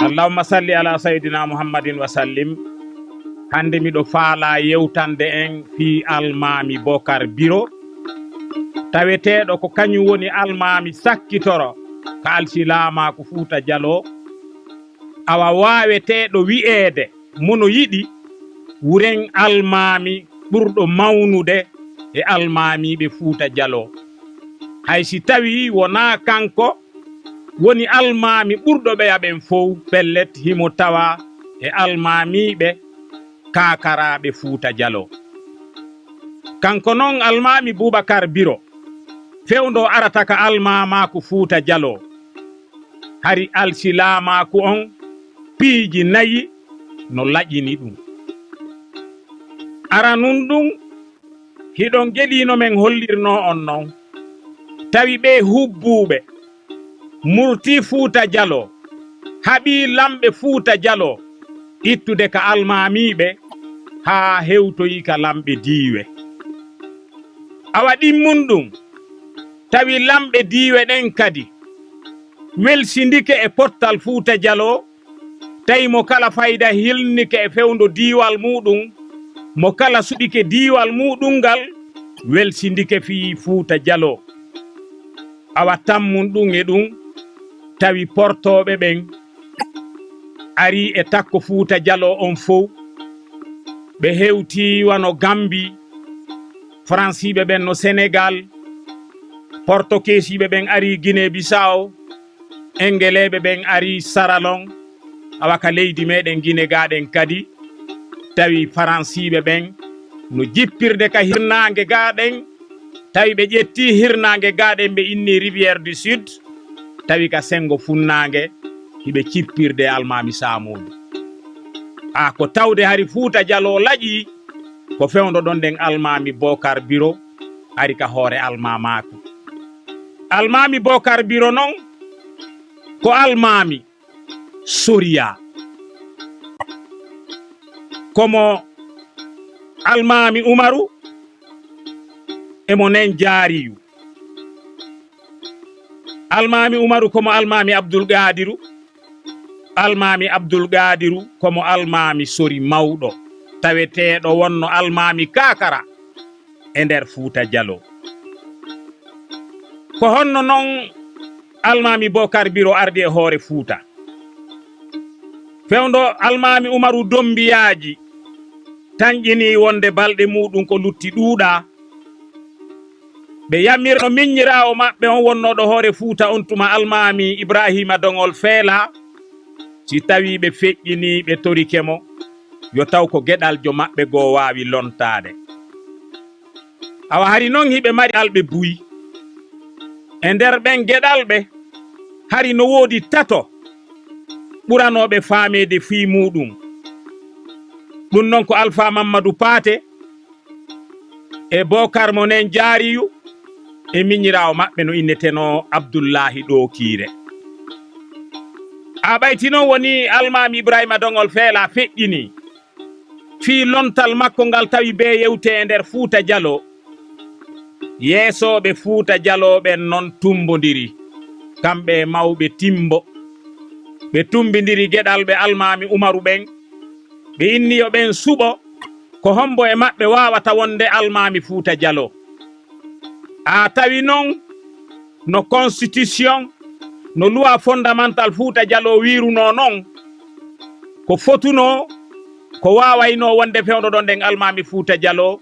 Allahumma salli ala sayyidina Muhammadin wa sallim. Hande miɗo faala yewtande en fi almami Bocar Biro taweteɗo ko kañum woni almami sakkitoro ka alsilamaku Fouta Diallo awa waweteɗo wi'ede mono yiɗi wuren almami ɓurɗo mawnude e almamiɓe Fouta Diallo hay si tawi wona kanko woni almami ɓurɗo ɓe aɓen fof pellet himo tawa e almamiɓe kakaraɓe Fouta Diallo. Kanko noon almami Boubacar Biro fewndo arata ka almamaku Fouta Diallo hari alsilamaku on piiji nayi no laƴini ɗum. Ara nun ɗum hiɗon geɗino men hollirno on noon tawi ɓe hubbuɓe murti Fouta Diallo haɓi lamɓe Fouta Diallo ittude ka almamiɓe ha hewtoyi ka lamɓe diiwe. Awa ɗimmun ɗum tawi lamɓe diiwe ɗen kadi welsindike e pottal Fouta Diallo tawi mo kala fayda hilnike e fewndo diiwal muɗum mo kala suɗike diiwal muɗum ngal welsindike fi Fouta Diallo. Awa tammun ɗum e ɗum tawi portoɓe ɓen ari e takko Fouta Diallo on fof ɓe hewti wano Gambi, Franciɓe ɓen no Sénégal, Portokesiɓe ɓen ari Guinée Bissau, Engeleɓe ɓen ari Saralong, awa ka leydi meɗen Guinée gaɗen kadi tawi Franciɓe ɓen no jippirde ka hirnange gaɗen tawi ɓe ƴetti hirnange gaɗen ɓe inni Rivière du Sud tawi ka sengo funnange hiɓe cippirde almami Samoudou. Ko tawde hari Fouta Diallo laƴi ko fewndo ɗon nden almami Bocar Biro ari ka hoore almamaku. Almami Bocar Biro noon ko almami soriya komo almami Umaru emo nen jaariyu. Almami Umaru komo almami Abdoul Gadiru, almami Abdoul Gadiru komo almami sori mawɗo taweteɗo wonno almami kakara e nder Fouta Diallo. Ko honno noon almami Bocar Biro ardi e hoore Fouta. Fewndo almami Umaru dombiyaji tanƴini wonde balɗe muɗum ko lutti ɗuuɗa ɓe yamirno miññirawo maɓɓe on wonnoɗo hoore Fouta on tuma almami Ibrahima Dongol Feela si tawi ɓe feƴƴini ɓe torikemo yo taw ko geɗaljo maɓɓe goo wawi lontade. Awa hari noon hiɓe mari alɓe buyi e nder ɓen geɗalɓe hari no woodi tato ɓuranoɓe faamede fii muɗum. Ɗum noon ko Alpha Mamadou Paté e Bocar mo nen jaariyu e miññirawo maɓɓe no inneteno Abdoullahi Ɗokire. ɓayti noon woni almami Ibrahima Dongol Feela feƴƴini fii lontal makko ngal tawi be yewte e nder Fouta Diallo yeesoɓe Fouta Diallo ɓen noon tumbodiri kamɓe mawɓe timbo ɓe tumbidiri geɗalɓe almami Umaru ɓen ɓe inniyo ɓen suɓo ko hombo e maɓɓe wawata wonde almami Fouta Diallo. Tawi noon no constitution no loi fondamental Fouta Diallo wiruno noon ko fotuno ko wawayno wonde fewndo ɗon nden almami Fouta Diallo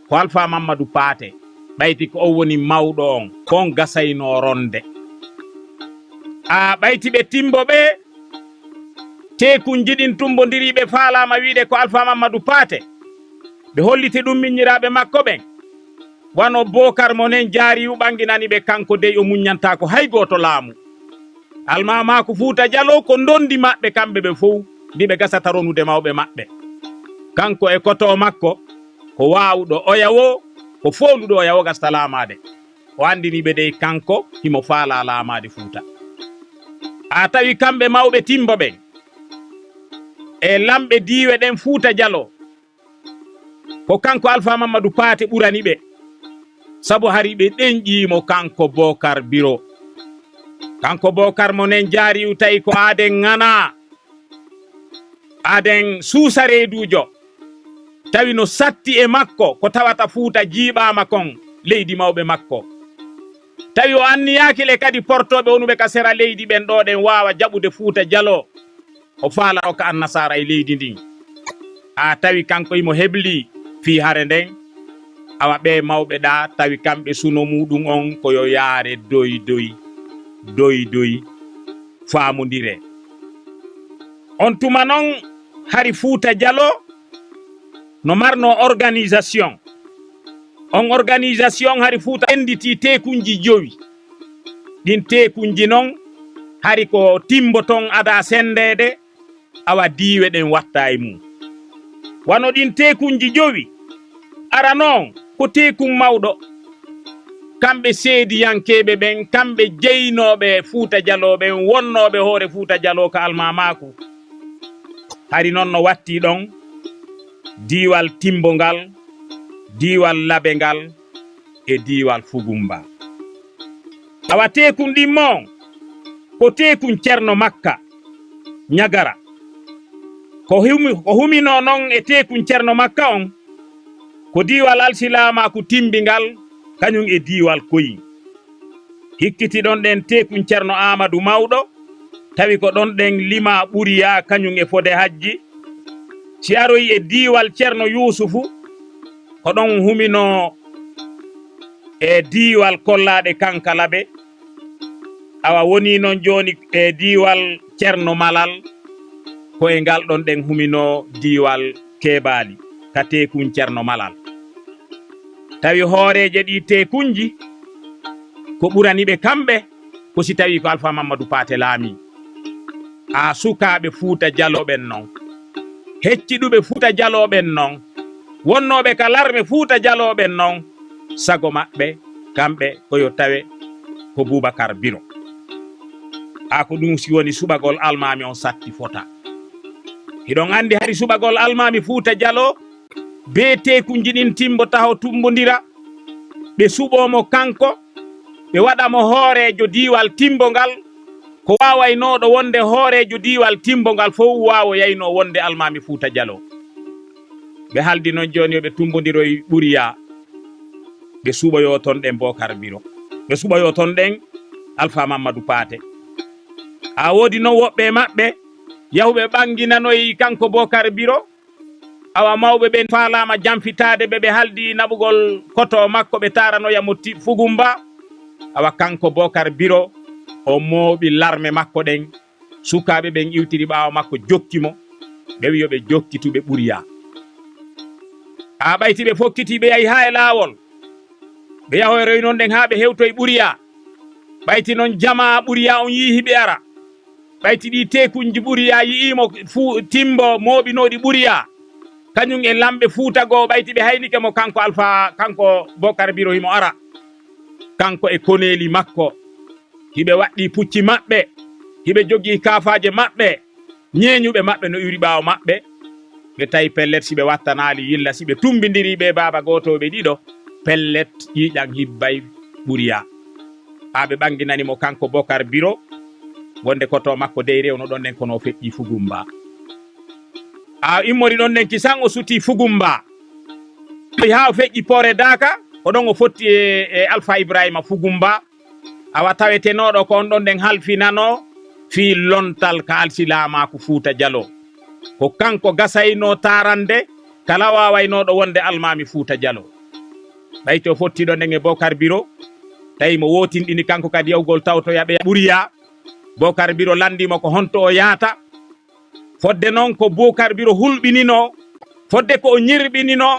ko Alpha Mamadou Paté ɓayti ko o woni mawɗo on kon gasayno ronde. Ɓayti ɓe timbo ɓe tekun jiɗin tumbodiriɓe faalama wiide ko Alpha Mamadou Paté ɓe holliti ɗum miññiraɓe makko ɓen wano Bocar mo nen jaari ɓanginani ɓe kanko dey o muññanta ko hay goto laamu. Almamaku Fouta Diallo ko ndondi maɓɓe kamɓe ɓe fof ndi ɓe gasata ronude mawɓe maɓɓe. Kanko e koto makko ko wawɗo oyawo ko foluɗo oyawo gasta laamade o andiniɓe dey kanko himo faala laamade Fouta. Tawi kamɓe mawɓe timbo ɓen e lamɓe diiwe ɗen Fouta Diallo ko kanko Alpha Mamadou Paté ɓurani ɓe sabu hari ɓe ɗenƴimo kanko Bocar Biro. kanko Bokar monen jaari tawi ko aaden ngana aaden suusa reedujo tawi no satti e makko ko tawata Fuuta jiiɓama kon leydi mawɓe makko tawi o anniyaki le kadi portoɓe onuɓe ka sera leydi ɓen ɗo ɗen wawa jaɓude Fuuta Jallo o faala o ka annasara e leydi ndin tawi kanko imo hebli fi hare nden awa ɓe mawɓe ɗa tawi kamɓe suno muɗum on koyo yaare doy faamodire on tuma noon hari Fuuta Jallo no marno organisation on organisation hari Fuuta enditi tekunji 5 ɗin tekunji noon hari ko timboton ada sendede awa diiwe ɗen watta e mum wano ɗin tekunji 5 ara noon ko tekun mawɗo kamɓe seediyankeɓe ɓen kamɓe jeynoɓe Fuuta Jallo ɓen wonnoɓe hoore Fuuta Jallo ka almamaku hari noon no watti ɗon diiwal timbongal diiwal labengal e diiwal Fugumba awa tekun ɗin mon ko tekun Ceerno Makka Ñagara ko humino noon e tekun Ceerno Makka on ko diiwal alsilamaku timbingal kañum e diiwal Koyi hikkiti ɗon ɗen tekun Ceerno Amadou Mawɗo tawi ko ɗon ɗen lima ɓuriya kañum e fode hajji si aroyi e diiwal Ceerno Yusufu ko ɗon humino e diiwal kollaɗe kankalaɓe awa woni noon joni e diiwal Ceerno Malal ko e ngal ɗon ɗen humino diiwal Keɓaali ka tekun Ceerno Malal tawi hooreje ɗi tekunji ko ɓuraniɓe kamɓe ko si tawi ko Alpha Mamadou Paté laami sukaɓe Fuuta Jallo ɓen noon hecciɗuɓe Fuuta Jallo ɓen noon wonnoɓe ka larme Fuuta Jallo ɓen noon sago maɓɓe kamɓe koyo tawe ko Boubacar Biro ko ɗum si woni suɓagol almami on satti fota hiɗon andi hari suɓagol almami Fuuta Jallo be tekunji ɗin timbo taho tumbodira ɓe suɓomo kanko ɓe waɗamo hoorejo diiwal timbongal ko wawaynoɗo wonde hoorejo diiwal timbongal fof wawo yayno wonde almami Fuuta Jallo ɓe haldi noon joni ɓe tumbodiroy ɓuriya ɓe suɓoyo ton ɗen Bokar Biro ɓe suɓoyo ton ɗen Alpha Mamadou Paté woodi noon woɓɓe maɓɓe yahuɓe ɓanginanoyi kanko Bokar Biro awa mawɓe ɓen faalama jamfitade ɓe haldi naɓugol koto makko ɓe taranoyamo Fugumba awa kanko Bokar Biro o mooɓi larme makko ɗen sukaɓe ɓen iwtiri ɓawo makko jokkimo ɓe wi yoɓe jokkituɓe ɓuriya ɓayti ɓe fokkiti ɓe yahi ha e laawol ɓe yahoyroy noon ɗen ha ɓe hewtoye ɓuriya ɓayti noon jama ɓuriya on yihi ɓe ara ɓayti ɗi tekunji ɓuriya yi'imo timbo mooɓinoɗi ɓuriya kañum e lamɓe Fuuta goo ɓayti ɓe haynike mo kanko Bokar Biro himo ara kanko e koneli makko hiɓe waɗɗi pucci maɓɓe hiɓe jogii kaafaje maɓɓe ñeeñuɓe maɓɓe no iwri ɓaawo maɓɓe ɓe tawi pellet si ɓe wattanali yilla si ɓe tumbidiri ɓe baaba gotoɓe ɗiɗo pellet ƴiƴan hibbay ɓuriya ɓe ɓanginanimo kanko Bokar Biro wonde koto makko dey rewno ɗon nden kono feƴƴi Fugumba immori ɗon nden kisan o suti Fugumba ha o feƴƴi Poore Daka oɗon o fotti e Alpha Ibrahima Fugumba awa tawetenoɗo ko on ɗon nden halfinano fi lontal ka alsilamaku Fuuta Jallo ko kanko gasayno tarande kala wawaynoɗo wonde almami Fuuta Jallo ɓayti o fottiɗo nden e Bokar Biro tawi mo wotinɗini kanko kadi yawgol tawtoya ɓe ɓuriya Bokar Biro landimo ko honto o yaata fodde noon ko Bokar Biro hulɓinino fodde ko o ñirɓinino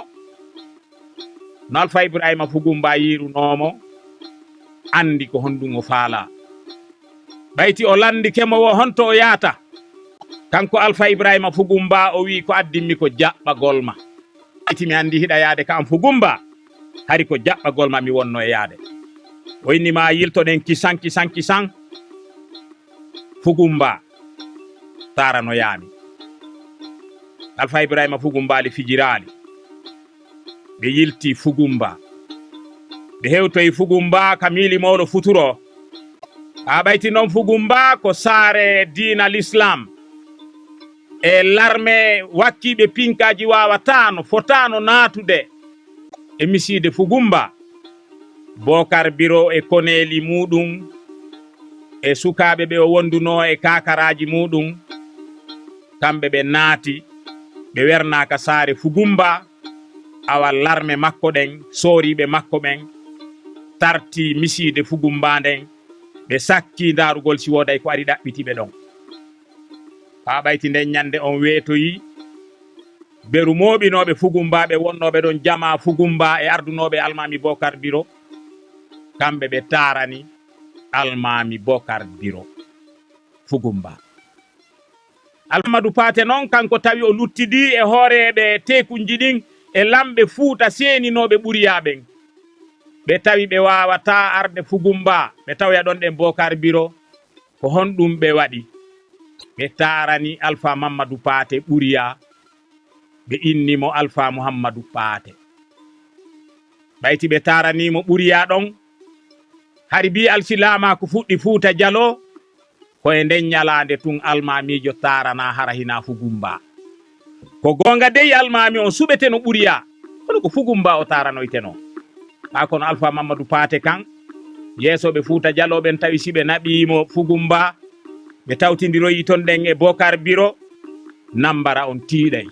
no Alpha Ibrahima Fugumba yirunomo andi ko honɗum o faala ɓayti o landikemo wo honto o yaata kanko Alpha Ibrahima Fugumba o wi ko addinmi ko jaɓɓagol ma ɓayti mi andi hiɗa yaade kam Fugumba hari ko jaɓɓagol ma mi wonno e yaade o innima yiltoɗen kisan Fugumba tarano yaami Alpha Ibrahima Fugumba ali fijirali ɓe yilti Fugumba ɓe hewtoye Fugumba ka miili mawɗo futuro ha ɓayti noon Fugumba ko saare diina l'islam e larme wakkiɓe pinkaji wawatano fotano natude e miside Fugumba. Bocar Biro e koneli muɗum e sukaɓe ɓe o wonduno e kakaraji muɗum kamɓe ɓe naati ɓe wernaka saare Fugumba awa larme makko ɗen soriɓe makko ɓen tarti miside Fugumba nden ɓe sakki darugol si woday ko ari ɗaɓɓitiɓe ɗon ha ɓayti nden ñande on weetoyi beru moɓinoɓe Fugumba ɓe wonnoɓe ɗon jama Fugumba e ardunoɓe almami Bocar Biro kamɓe ɓe tarani almami Bocar Biro Fugumba. Almadou Paté noon kanko tawi o luttidi e hooreɓe tekunji ɗin e lamɓe Fuuta seninoɓe ɓuriyaɓen ɓe tawi ɓe wawata arde Fugumba ɓe tawya ɗon ɗen Bocar Biro ko honɗum ɓe waɗi ɓe tarani Alpha Mamadou Paté ɓuriya ɓe innimo Alpha Mouhamadou Paté ɓayti ɓe taranimo ɓuriya ɗon hari bi alsilama ko fuɗɗi Fuuta Jallo koye nden ñalande tun almamijo tarana hara hina Fugumba ko gonga dey almami on suɓeteno ɓuriya kono ko Fugumba o taranoyteno ha kono Alpha Mamadou Paté kan yeesoɓe Fuuta Jallo ɓen tawi siɓe naɓimo Fugumba ɓe tawtidiroyi ton ɗen e Bocar Biro nambara on tiiɗay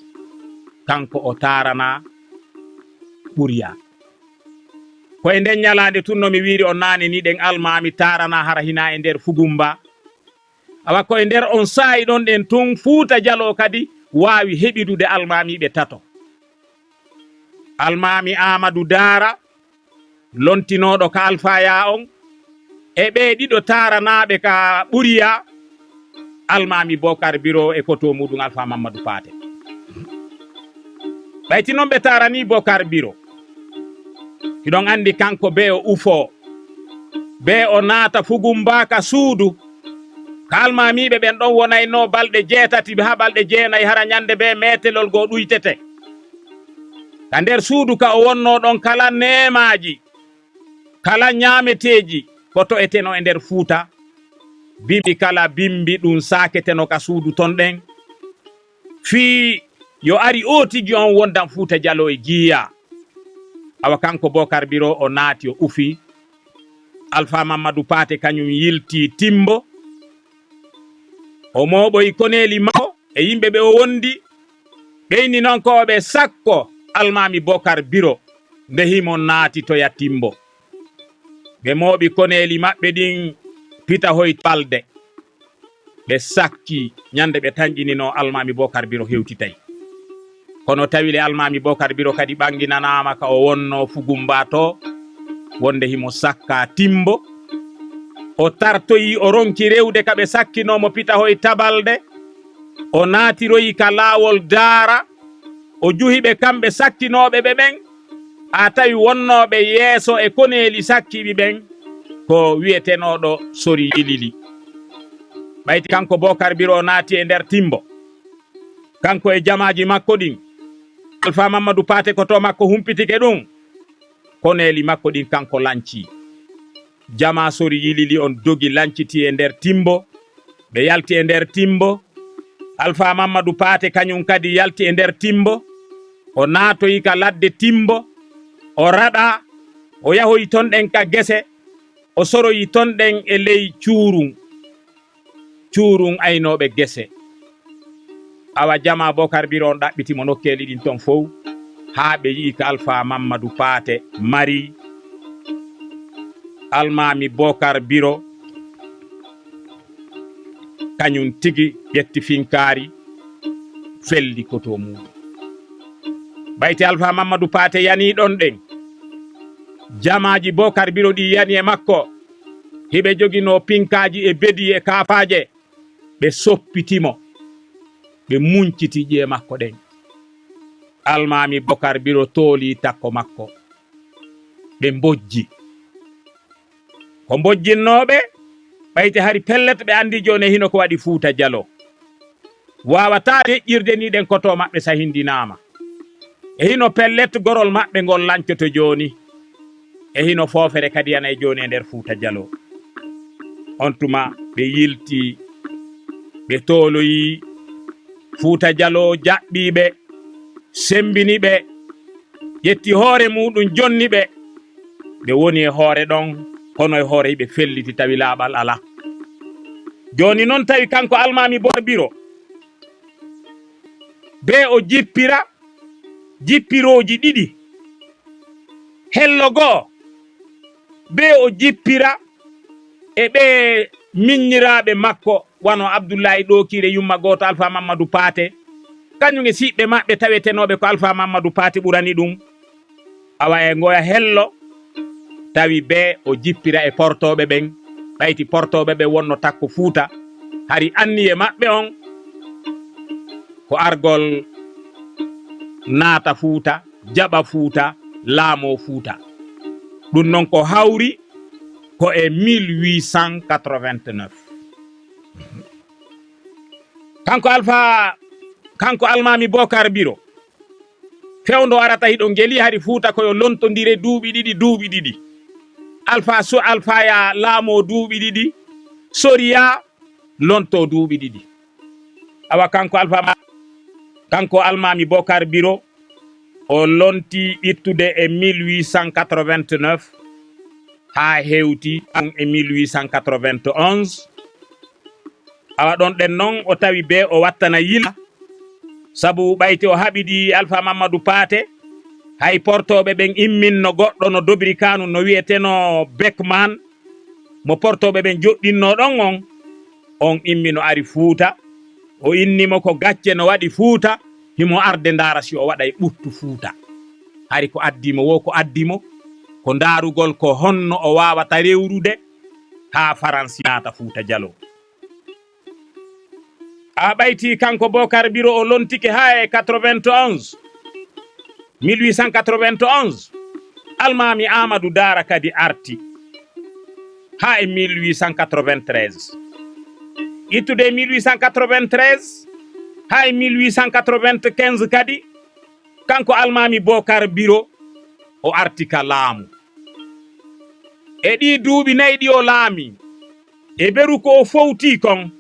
kanko o tarana ɓuriya koye nden ñalande tun no mi wiiri on nane ni ɗen almami tarana hara hina e nder Fugumba awa koye nder on saayi ɗon ɗen tun Fuuta Jallo kadi wawi heɓidude almamiɓe tato almami Amadou Dara lontinoɗo ka alfaya on e ɓe ɗiɗo taranaɓe ka ɓuriya almami Bocar Biro e koto muɗum Alpha Mamadou Paté ɓayti noon ɓe tarani Bocar Biro hiɗon andi kanko be o ufo be o naata Fugumba ka suudu ka almamiɓe ɓen ɗon wonayno balɗe 7 ha balɗe 9 hara ñande be metelol go ɗuytete ka nder suudu ka o wonno ɗon kala nemaji kala ñameteji koto eteno e nder Fuuta bimbi kala bimbi ɗum saketeno ka suudu ton ɗen fii yo ari o tigi on wondan Fuuta Jallo e giya awa kanko Bocar Biro o naati o ufi Alpha Mamadou Paté kañum yilti timbo o moɓoy koneli makko e yimɓe ɓe o wondi ɓeyni noon ko ɓe sakko almami Bocar Biro nde himo naati to yatimbo ɓe moɓi koneli maɓɓe ɗin pita hoy balde ɓe sakki ñande ɓe tanƴinino almami Bocar Biro hewtitay kono tawile almami Bocar Biro kadi ɓanginanama ka o wonno Fugumba to wonde himo sakka timbo o tartoyi o ronki rewde ka ɓe sakkinomo pita hoy tabalde o naatiroyi ka laawol Daara o juhiɓe kamɓe sakkinoɓe ɓe ɓen ha tawi wonnoɓe yeeso e koneli sakkiɓi ɓen ko wiyetenoɗo Sori Yilili ɓayti kanko Bocar Biro o naati e nder timbo kanko e jamaji makko ɗin Alpha Mamadou Paté ko to makko humpitike ɗum koneli makko ɗin kanko lanci jama Sori Yilili on dogi lanciti e nder timbo ɓe yalti e nder timbo Alpha Mamadou Paté kañum kadi yalti e nder timbo o naatoyi ka ladde timbo o raɗa o yahoyi ton ɗen ka gese o soroyi ton ɗen e ley cuurun aynoɓe gese awa jama Bocar Biro on ɗaɓɓitimo nokkeli ɗin ton fof ha ɓe yii ka Alpha Mamadou Paté mari almami Bocar Biro kañum tigi ƴetti finkari felli koto muɗum ɓayti Alpha Mamadou Paté yani ɗon ɗen jamaji Bocar Biro ɗi yani e makko hiɓe jogino pinkaji e bedi e kapaje ɓe soppitimo ɓe muncitiji e makko ɗen almami Bocar Biro tooli takko makko ɓe mbojji ko mbojjinnoɓe ɓayti hari pellet ɓe andi joni hino ko waɗi Fuuta Jallo wawata deƴƴirde ni ɗen koto maɓɓe sahindinama e hino pellet gorol maɓɓe ngol lancoto joni e hino foofere kadi yana e joni e nder Fuuta Jallo on tuma ɓe yilti ɓe toloyi Fuuta Jallo jaɓɓiɓe sembiniɓe ƴetti hoore muɗum jonniɓe ɓe woni e hoore ɗon kono e hoore ɓe felliti tawi laaɓal ala joni noon tawi kanko almami Bocar Biro be o jippira jippiroji ɗiɗi hello goo be o jippira e ɓe miññiraɓe makko wano Abdoulaye Ɗokire yumma goto Alpha Mamadou Paté kañum e siɓɓe maɓɓe tawetenoɓe ko Alpha Mamadou Paté ɓurani ɗum awa e goya hello tawi be o jippira e portoɓe ɓen ɓayti portoɓe ɓe wonno takko Fuuta hari anni e maɓɓe on ko argol naata Fuuta jaɓa Fuuta laamo Fuuta ɗum noon ko hawri ko e 1889 kanko almami Bocar Biro fewndo arata hiɗo ngeli hari Fuuta koyo lontodire duuɓi ɗiɗi alpha ya laamo duuɓi ɗiɗi soriya lonto duuɓi ɗiɗi awa kanko almami Bocar Biro o lonti ittude e 1889 ha hewti e 1891 awa ɗon ɗen noon o tawi be o wattana yila sabu ɓayti o haɓidi Alpha Mamadou Paté hay portoɓe ɓen imminno goɗɗo no dobri kanu no wiyeteno Beckman mo portoɓe ɓen joɗɗinno ɗon on immino ari Fuuta o innimo ko gacce no waɗi Fuuta himo arde ndara si o waɗa e ɓuttu Fuuta hari ko addimo ko ndarugol ko honno o wawata rewrude ha Faransi naata Fuuta Jallo a ɓayti kanko Bocar Biro o lontike ha e 1891 almami Amadou Dara kadi arti ha e 1893 ittude 1893 ha e 1895 kadi kanko almami Bocar Biro o arti ka laamu e ɗi duuɓi nayi ɗi o laami e beru ko o fowti kon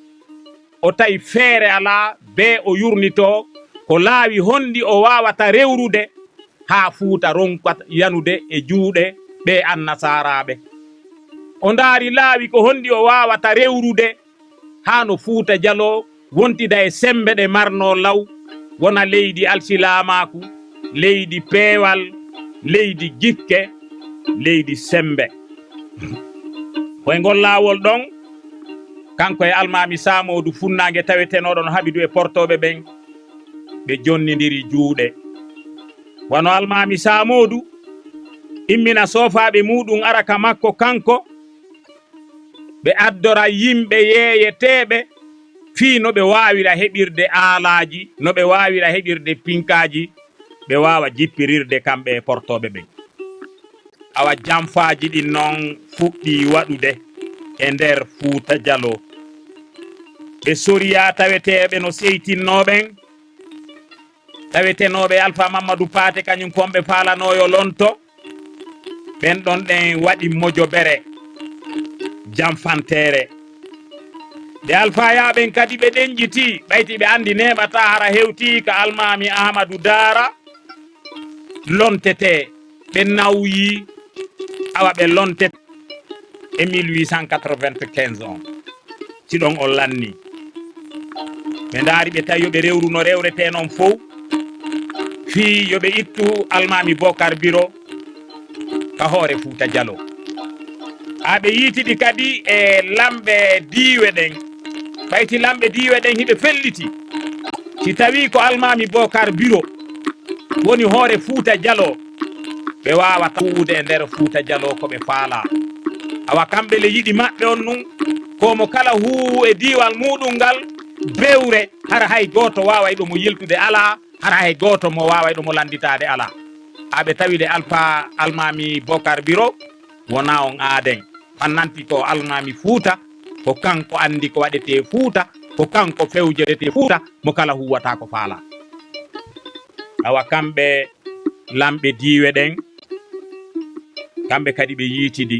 o tawi feere ala be o yurnito ko laawi honɗi o wawata rewrude ha Fuuta ronkata yanude e juuɗe ɓe annasaraɓe o ndaari laawi ko honɗi o wawata rewrude ha no Fuuta Jallo wontida e sembe ɗe marno law wona leydi alsilamaku leydi peewal leydi gikke leydi sembe koye ngol laawol ɗon kanko e almami Samodou Funnangue tawetenoɗon haɓidu e portoɓe ɓen ɓe jonnidiri juuɗe wano almami Samodou immina sofaɓe muɗum araka makko kanko ɓe addora yimɓe yeeyeteɓe fii no ɓe wawira heɓirde aalaji no ɓe wawira heɓirde pinkaji ɓe wawa jippirirde kamɓe e portoɓe ɓen awa jamfaji ɗin noon fuɗɗi waɗude e nder Fuuta Jallo ɓe soriya taweteɓe no seytinnoɓen tawetenoɓe Alpha Mamadou Paté kañum komɓe falanoyo lonto ɓen ɗon ɗen waɗi mojobere jamfantere de Alpha yaɓen kadi ɓe ɗenjiti ɓayti ɓe andi neɓata hara hewti ka almami Amadou Dara lontete ɓe nawyi awa ɓe lontete e 1895 on siɗon o lanni ɓe ndaari ɓe tawi yoɓe rewru no rewrete noon fof fii yoɓe ittu almami Bocar Biro ka hoore Fuuta Jallo aɓe yiitiɗi kadi e lamɓe diiwe ɗen ɓayti lamɓe diiwe ɗen hiɓe felliti si tawi ko almami Bocar Biro woni hoore Fuuta Jallo ɓe wawata huwude e nder Fuuta Jallo ko ɓe faala awa kamɓe le yiɗi maɓɓe on nun komo kala huwu e diwal muɗum ngal bewre hara hay goto waway ɗomo yiltude ala hara hay goto mo waway ɗomo landitade ala aɓe tawide Alpha almami Bocar Biro wona on aaden fannanti ko almami Fuuta ko kanko andi ko waɗete Fuuta ko kanko fewjedete Fuuta mo kala huwata ko faala awa kamɓe lamɓe diiwe ɗen kamɓe kadi ɓe yiitidi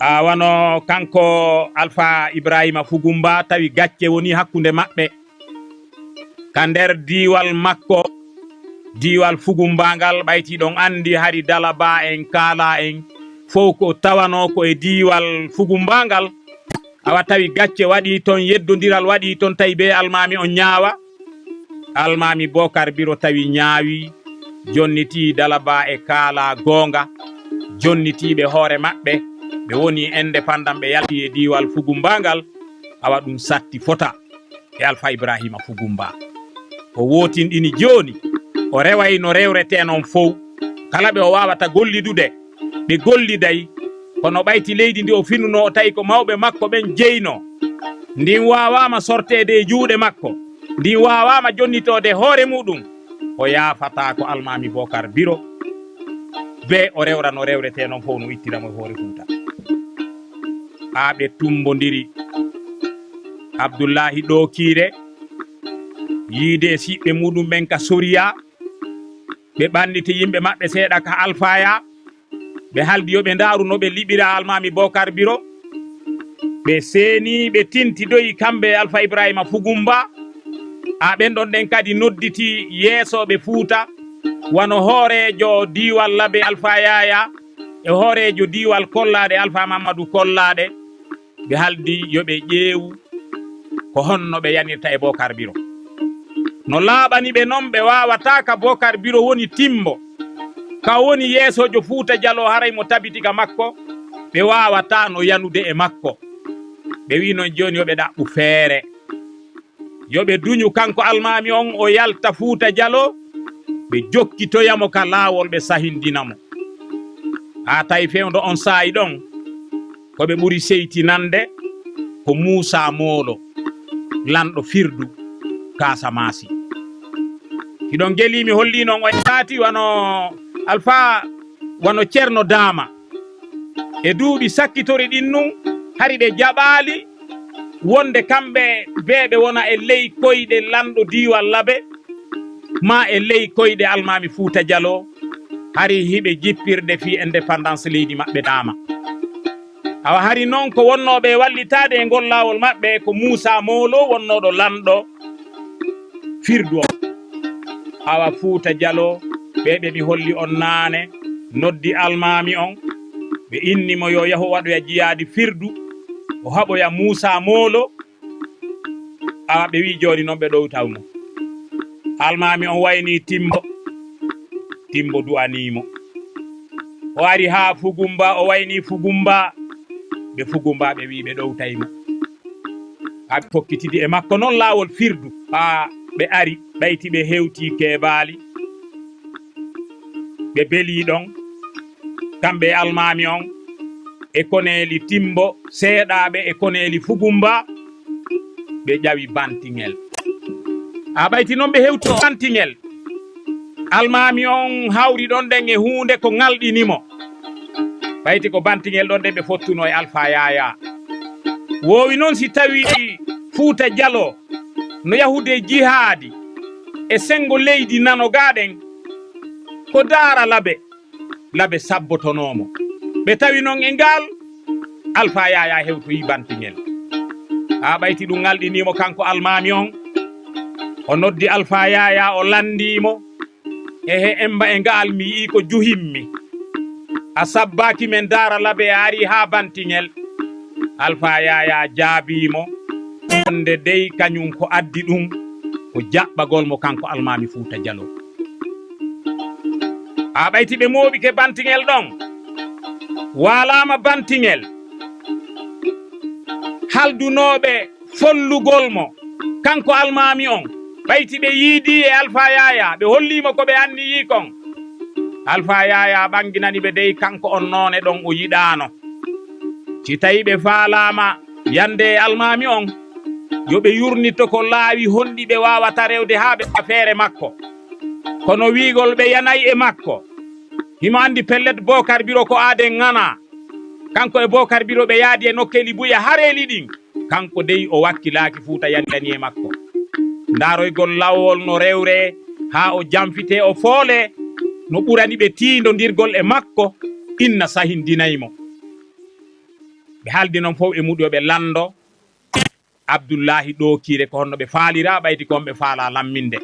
wano kanko Alpha Ibrahima Fugumba tawi gacce woni hakkunde maɓɓe ka nder diwal makko diwal Fugumbangal ɓayti ɗon andi hari Dalaba en Kala en fof ko tawano ko e diwal Fugumbangal awa tawi gacce waɗi ton yeddodiral waɗi ton tawi be almami on ñaawa almami Bocar Biro tawi ñaawi jonniti Dalaba e Kala gonga jonnitiɓe hoore maɓɓe ɓe woni indépendant ɓe yalti e diwal Fugumbangal awa ɗum satti fota e Alpha Ibrahima Fugumba o wotinɗini joni o reway no rewrete non fof kala ɓe o wawata gollidude ɓe golliday kono ɓayti leydi ndi o finuno o tawi ko mawɓe makko ɓen jeyno ndin wawama sortede e juuɗe makko ndin wawama jonnitode hoore muɗum o yafata ko almami Bocar Biro be o rewra no rewrete non fof no ittiramo e hoore Fuuta ha ɓe tumbodiri Abdoullahi Ɗokire yiide siɓɓe muɗum ɓen ka soriya ɓe ɓanditi yimɓe maɓɓe seeɗa ka Alfaya ɓe haldi yoɓe ndaru no ɓe liɓira almami Bocar Biro ɓe seeni ɓe tintidoyi kamɓe Alpha Ibrahima Fugumba ɓen ɗon ɗen kadi nodditi yeesoɓe Fuuta wano hoorejo diwal Labe Alpha Yaya e hoorejo diwal Kollade Alpha Mamadou Kollade ɓe haldi yoɓe ƴeewu ko honno ɓe yanirta e Bocar Biro no laaɓani ɓe noon ɓe wawata ka Bocar Biro woni timbo ka woni yeesojo Fuuta Jallo haray mo tabitika makko ɓe wawata no yanude e makko ɓe wi noon joni yoɓe ɗaɓɓu feere yoɓe duñu kanko almami on o yalta Fuuta Jallo ɓe jokkitoyamo ka laawol ɓe sahindinamo ha tawi fewdo on saayi ɗon koɓe ɓuri seytinande ko Moussa Molo lanɗo firdu Casamance hiɗon gelimi holli noon o taati wano Alpha wano Ceerno Dama e duuɓi sakkitori ɗin nun hari ɓe jaɓaali wonde kamɓe beɓe wona e ley koyɗe lanɗo diwal Labe ma e ley koyɗe almami Fuuta Jallo hari hiɓe jippirde fi indépendance leydi maɓɓe Dama awa hari noon ko wonnoɓe wallitade e ngol laawol maɓɓe ko Moussa Molo wonnoɗo lanɗo firdu o awa Fuuta Jallo ɓeɓe mi holli on naane noddi almami on ɓe innimo yo yahu waɗoya jiyaadi firdu o haɓoya Moussa Molo awa ɓe wi joni noon ɓe ɗowtawmo almami on wayni timbo du'animo o ari ha Fugumba o wayni Fugumba ɓe Fugumba ɓe wi ɓe ɗowtaymo ha ɓe pokkitidi e makko noon laawol firdu ha ɓe ari ɓayti ɓe hewti kebaali ɓe beeli ɗon kamɓe almami on e koneli timbo seeɗaɓe e koneli Fugumba ɓe ƴawi bantingel ɓayti noon ɓe hewti bantingel almami on hawri ɗon ɗen e hunde ko ŋalɗinimo ɓayti ko bantingel ɗon ɗen ɓe fottuno e Alpha Yaya wowi noon si tawi Fuuta Jallo no yahude jihaadi e sengo leydi nanogaɗen ko daara Labe sabbotonomo ɓe tawi noon e ngal Alpha Yaya hewtoyi bantingel ɓayti ɗum ŋalɗinimo kanko almami on o noddi Alpha Yaya o landimo he emba e ngal mi yi ko juhimmi a sabbaki men daara Labe ari ha bantingel Alpha Yaya jaabimo onde dey kañum ko addi ɗum ko jaɓɓagol mo kanko almami Fuuta Jallo ɓayti ɓe mooɓi ke bantingel ɗon walama bantingel haldunoɓe follugol mo kanko almami on ɓayti ɓe yiidi e Alpha Yaya ɓe hollimo ko ɓe anni yi kon Alpha Yaya ɓanginani ɓe dey kanko on noone ɗon o yiɗano si tawi ɓe faalama yande e almami on yoɓe yurnito ko laawi honɗi ɓe wawata rewde ha ɓe affaire makko kono wiigol ɓe yanayi e makko himo andi pellet Bocar Biro ko aaden ŋana kanko e Bocar Biro ɓe yaadi e nokkeli buya hareeli ɗin kanko dey o wakkilaki Fuuta yandani e makko ndaroygol lawol no rewre ha o jamfite o foole no ɓurani ɓe tiindondirgol e makko inna sahindinaymo ɓe haaldi noon fof e muɗum ɓe lando Abdoullahi ɗokire ko honno ɓe faalira ɓayti kon ɓe faala lamminde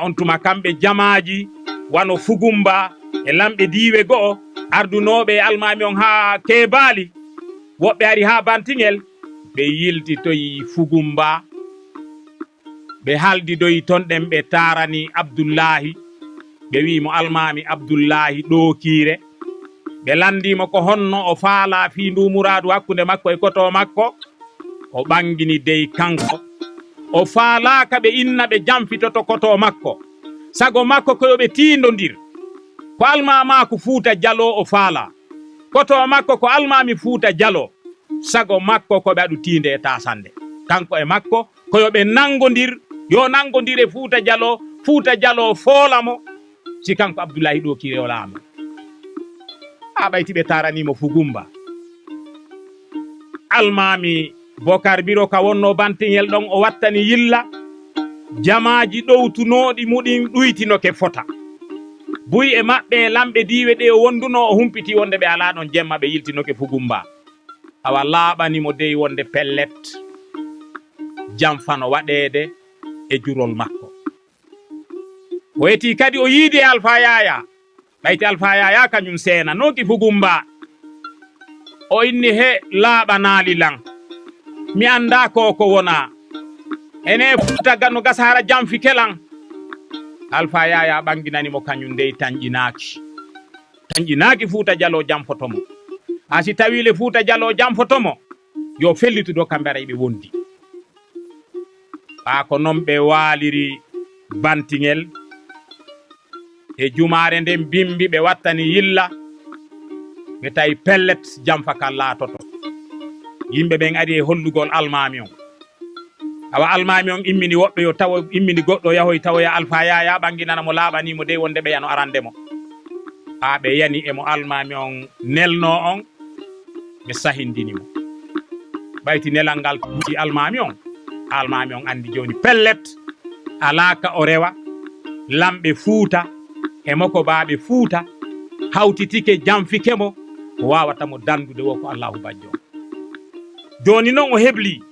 on tuma kamɓe jamaji wano Fugumba e lamɓe diiwe go'o ardunoɓe almami on ha Kebaali woɓɓe ari ha Bantingel ɓe yiltitoyi Fugumba ɓe haldidoyi ton ɗen ɓe tarani Abdoullahi ɓe wimo almami Abdoullahi ɗokire ɓe landimo ko honno o faala fi ndu muradu hakkude makko e koto makko o ɓangini dey kanko o faalaka ɓe inna ɓe jamfitoto koto makko sago makko koyoɓe tindodir ko almama ko Fuuta Jallo o faala koto makko ko almami Fuuta Jallo sago makko ko ɓe aɗu tinde e tasande kanko e makko koyoɓe nangodir yo nangodir e Fuuta Jallo foolamo si kanko Abdoullahi ɗokire o laama ɓayti ɓe taranimo Fugumba almami Bokar Biro ka wonno Bantingel ɗon o wattani yilla jamaji ɗowtunoɗi muɗin ɗuytinoke fota buy e maɓɓe lamɓe diiwe ɗe o wonduno o humpiti wonde ɓe ala ɗon jemma ɓe yiltinoke Fugumba awa laaɓanimo dey wonde pellet jamfano waɗede e jurol makko o yeti kadi o yiidi e Alpha Yaya ɓayti Alpha Yaya kañum seena noki Fugumba o inni he laaɓanaali lan mi anda ko wona ene Fuuta no gasara jamfi kelan Alpha Yaya ɓanginanimo kañum ndey tañƴinaaki Fuuta Jallo jamfotomo si tawile Fuuta Jallo jamfotomo yo fellitudo kamɓe ara ɓe wondi ko noon ɓe waaliri Bantingel e jumare nden bimbi ɓe wattani yilla ɓe tawi pellet jamfa kan laatoto yimɓe ɓen ari e hollugol almami on awa almami on immini woɓɓe yo tawa immini goɗɗo yahoy tawoya Alpha Yaya ɓanginanamo laaɓanimo de wonde ɓe yano arandemo ɓe yani emo almami on nelno on ɓe sahindinimo ɓayti nelal ngal tuuɗi almami on andi joni pellet alaka o rewa lamɓe Fuuta e moko baaɓe Fuuta hawtitike jamfikemo o wawatamo dandude wo ko Allahu bajjo joni noon o hebli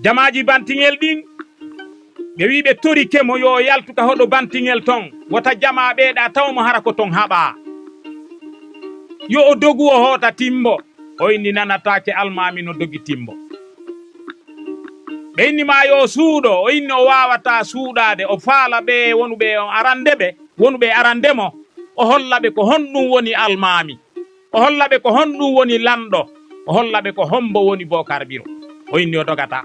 jamaji Bantingel ɗin ɓe wi ɓe torikemo yo yaltuka hoɗo Bantingel ton wota jama ɓeeɗa tawmo hara ko ton haɓa yo o dogu o hoota Timbo o inni nanatake almami no dogi Timbo ɓe inni ma yo suuɗo o inni o wawata suuɗade o faala ɓe wonuɓe arandeɓe wonuɓe arandemo o hollaɓe ko honɗum woni almami o hollaɓe ko honɗum woni lanɗo o hollaɓe ko hombo woni Bokar Biro o inni o dogata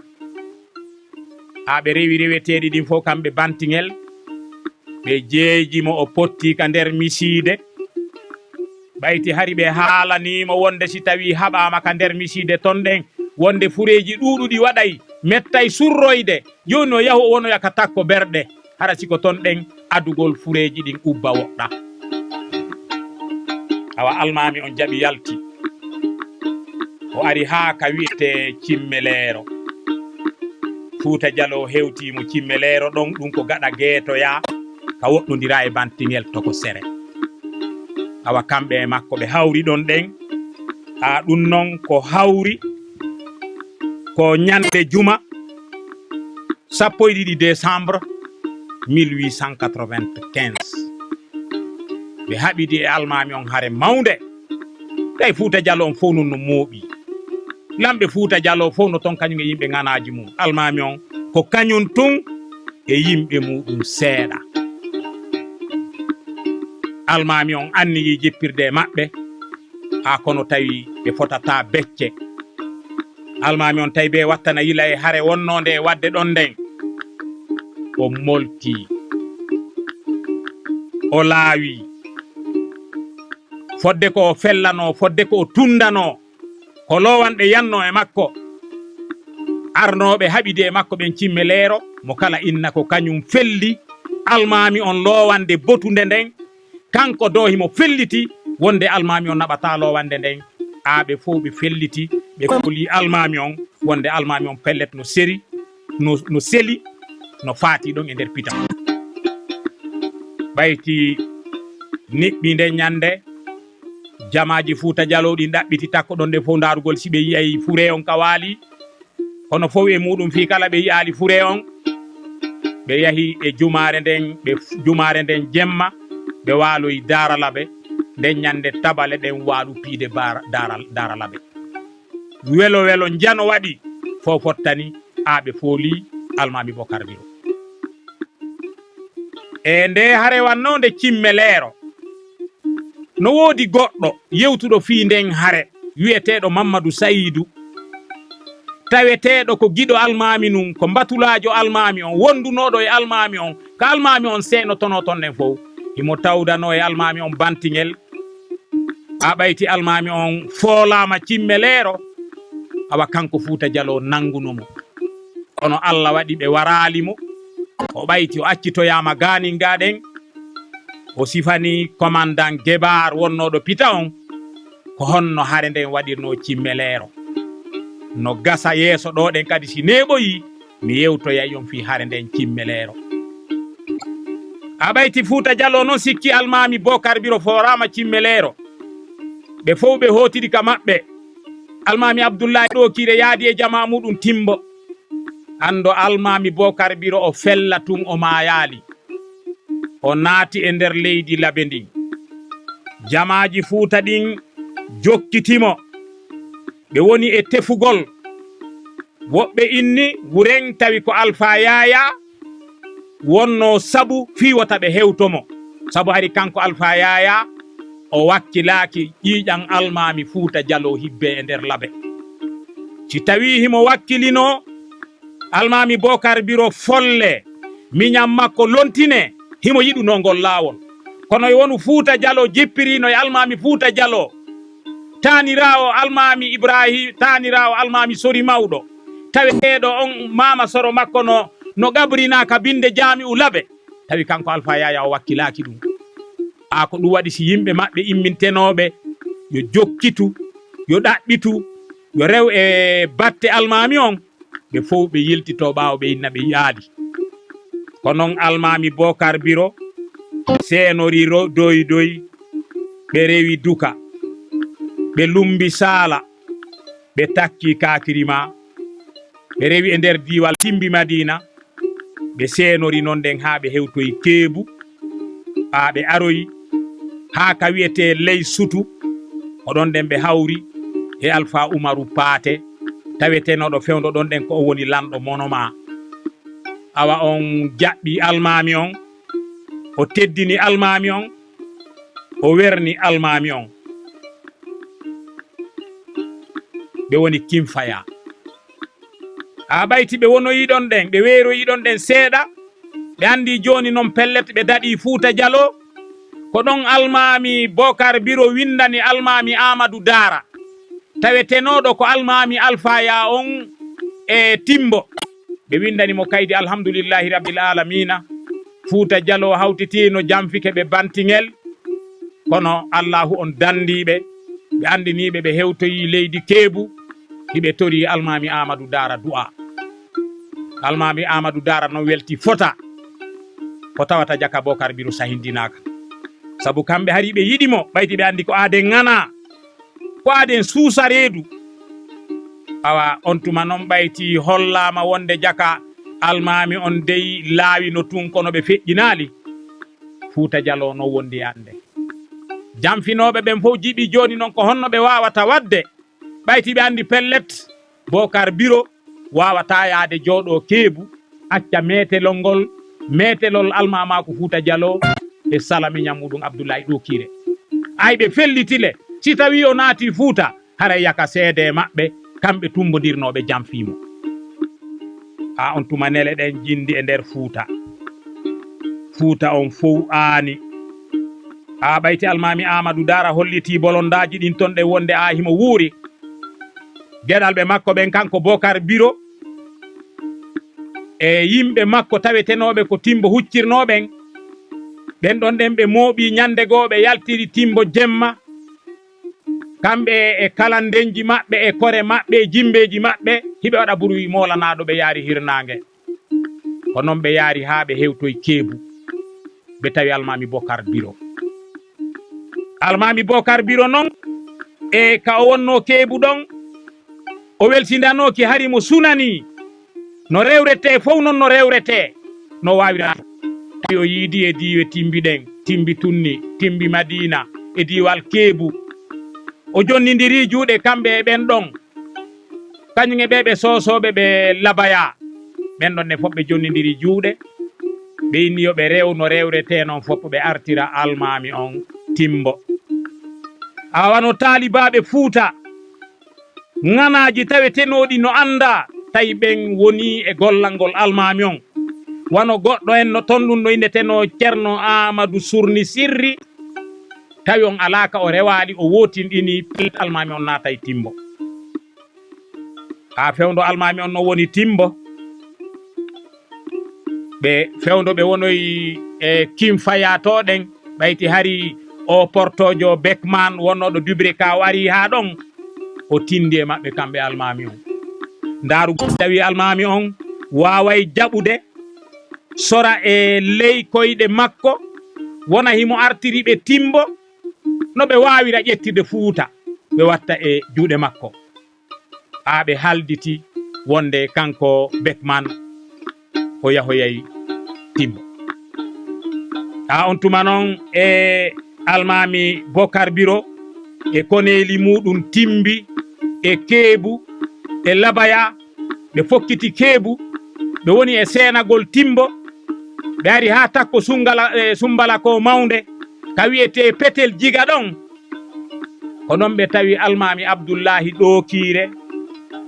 ɓe rewi reweteɗi ɗin fof kamɓe Bantingel ɓe jeejimo o potti ka nder miside ɓayti hari ɓe haalanimo wonde si tawi haɓama ka nder miside ton ɗen wonde fureji ɗuɗuɗi waɗay mettay surroyde joni o yahu o wonoya ka takko berɗe hara siko ton ɗen adugol fureji ɗin ubba woɗɗa awa almami on jaɓi yalti o ari ha ka wi'ete Cimmeleero Fuuta Jallo hewtimo Cimmeleero ɗon ɗum ko gaɗa geetoya ka woɗɗodira e Bantingel toko sere awa kamɓe e makko ɓe hawri ɗon ɗen ɗum noon ko hawri ko ñande juma 12 décembre 1895 ɓe haɓidi e almami on hare mawnde tawi Fuuta Jallo on fof non no mooɓi lamɓe Fuuta Jallo fof no ton kañum e yimɓe nganaji mum almami on ko kañum tun e yimɓe muɗum seeɗa almami on anniyi jippirde e maɓɓe kono tawi ɓe fotata becce almami on tawi ɓe wattana yila e hare wonnode e wadde ɗon nden o molti o laawi fodde ko o fellano fodde ko o tundano ko lowanɗe yanno e makko arnoɓe haɓide e makko ɓen Cimmeleero mo kala inna ko kañum felli almami on lowande botunde nden kanko do himo felliti wonde almami on naɓata lowande nden ɓe fof ɓe felliti ɓe koli almami on wonde almami on pellet no seri no seli no faati ɗon e nder pita ɓayti niɓɓi nde ñande jamaji Fuuta Jallo ɗi ɗaɓɓiti takko ɗon nde fof darugol si ɓe yiyay fure on ka waali kono fof e muɗum fi kala ɓe yiyali fure on ɓe yahi e jumare nden jemma ɓe waaloyi Daralaɓe nden ñande tabale ɗen waalu piide Daralaɓe welo welo jano waɗi fof fottani ɓe fooli Almami Bocar Biro e nde hare wannode Cimmeleero no woodi goɗɗo yewtuɗo fi nden hare wiyeteɗo Mamadou Saydou taweteɗo ko giɗo Almami nun ko batulajo Almami on wondunoɗo e Almami on ko Almami on senotono ton nden fof himo tawdano e Almami on bantigel ɓayti Almami on foolama Cimmeleero awa kanko Fuuta Jallo nangunomo kono Allah waɗi ɓe waralimo o ɓayti o accitoyama ganinga ɗen o sifani commandant Gebar wonnoɗo pita on ko honno hare nden waɗirno Cimmeleero no gasa yeeso ɗo ɗen kadi si neɓoyi mi yewtoyay on fi hare nden Cimmeleero ɓayti Fuuta Jallo noon sikki Almami Bocar Biro forama Cimmeleero ɓe fof ɓe hotiri ka maɓɓe Almami Abdoullahi ɗo kire yaadi e jama muɗum timbo ando Almami Bocar Biro o fella tun o mayali o naati e nder leydi Labe ndin jamaji Fuuta ɗin jokkitimo ɓe woni e tefugol woɓɓe inni wuren tawi ko Alpha Yaya wonno sabu fiwata ɓe hewtomo sabu hari kanko Alpha Yaya o wakkilaki ƴiƴan Almami Fuuta Jallo hibbe e nder Labe si tawi himo wakkilino Almami Bocar Biro folle miñam makko lontine himo yiɗuno ngol laawol kono wonu Fuuta Jallo jippirino e Almami Fuuta Jallo tanirawo Almami Ibrahim tanirawo Almami Sori Mawɗo taweteɗo on mama soro makko no gabrina ka binde jami'u Labe tawi kanko Alpha Yaya o wakkilaki ɗum ko ɗum waɗi si yimɓe maɓɓe immintenoɓe yo jokkitu yo ɗaɓɓitu yo rew e batte Almami on ɓe fof ɓe yiltito ɓaawo ɓe inna ɓe yaadi ko noon Almami Bocar Biro senori doyi ɓe rewi duka ɓe lumbi Saala ɓe takki Kakirima ɓe rewi e nder diwal Timbi Madina ɓe senori noon nden ha ɓe hewtoyi Keebu ɓe aroyi ha ka wiyete ley Sutu oɗon nden ɓe hawri e Alpha Umaru Paate tawetenoɗo fewdo ɗon ɗen ko o woni lanɗo monoma awa on jaɓɓi Almami on o teddini Almami on o werni Almami on ɓe woni Kimfaya ɓayti ɓe wonoyiɗon ɗen ɓe weeroyiɗon ɗen seeɗa ɓe andi joni noon pellet ɓe daɗi Fuuta Jallo ko ɗon Almami Bocar Biro windani Almami Amadou Dara tawetenoɗo ko Almami Alpha Ya on e Timbo ɓe windanimo kaydi alhamdoulillahi rabbil alamina Fuuta Jallo hawtitino jamfike ɓe bantigel kono Allahu on dandiɓe ɓe andiniɓe ɓe hewtoyi leydi Keebu hiɓe tori Almami Amadou Dara du'a Almami Amadou Dara noon welti fota ko tawata jaka Bocar Biro sahindinaka sabu kamɓe hari ɓe yiɗimo ɓayti ɓe andi ko aden ngana ko aden suusa reedu awa on tuma noon ɓayti hollama wonde jaka Almami on dey laawi no tun kono ɓe feƴƴinali Fuuta Jallo no wondi ande jamfinoɓe ɓen fof jiiɓi joni noon ko honno ɓe wawata wadde ɓayti ɓe andi pellet Bocar Biro wawata yaade jooɗo Keebu acca metelol almamako Fuuta Jallo e salamiñam muɗum Abdoulaye ɗo kire ɓe fellitile si tawi o naati Fuuta haray yaka seede maɓɓe kamɓe tumbodirnoɓe jamfimo on tuma nele ɗen jindi e nder Fuuta on fof aani ɓayti Almami Amadou Dara holliti bolondaji ɗin ton ɗe wonde himo wuuri geɗal ɓe makko ɓen kanko Bocar Biro e yimɓe makko tawetenoɓe ko Timbo huccirnoɓen ɓen ɗon ɗen ɓe mooɓi ñande goo ɓe yaltiri Timbo jemma kamɓe e kalandenji maɓɓe e kore maɓɓe e jimbeji maɓɓe hiɓe waɗa buruwi molanaɗo ɓe yaari hirnangue ko noon ɓe yaari ha ɓe hewtoye Keebu ɓe tawi Almami Bocar Biro almami Bokar Biro noon e ka o wonno keebu ɗon o weltindanoki hari mo sunani no rewrete fof noon no rewrete no wawira o yiidi e diiwe timbiɗen timbi tunni timbi Madina e diwal keebu o jonnidiri juuɗe kamɓe e ɓen ɗon kañum e ɓe sosoɓe ɓe labaya ɓen ɗon ne fof ɓe jonnidiri juuɗe ɓe inni yo ɓe rew no rewrete noon fof ɓe artira almami on timbo awano taalibaɓe Fuuta ŋanaji tawetenoɗi no anda tawi ɓen woni e gollal ngol almami on wano goɗɗo en no ton ɗum no indeteno Ceerno Amadou Surni Sirri tawi on alaka o rewaɗi o wotinɗini pelet almami on naata e timbo ha fewdo almami on no woni timbo ɓe fewdoɓe wonoyi e kimfayatoɗen ɓayti hari o portojo Beckman wonnoɗo Dubreka o ari ha ɗon o tindi e maɓɓe kamɓe almami on ndaru tawi almami on waway jaɓude sora e ley koyɗe makko wona himo artiriɓe timbo no ɓe wawira ƴettirde Fuuta ɓe watta e juuɗe makko ha ɓe halditi wonde kanko Beckman o yahoyay timbo ha on tuma noon e almami Bokar Biro e koneli muɗum timbi e keebu e labaya ɓe fokkiti keebu ɓe woni e senagol timbo ɓe ari ha takko sumbala ko mawde ka wiyete petel jiga ɗon ko ɗon ɓe tawi almami Abdoullahi Ɗokire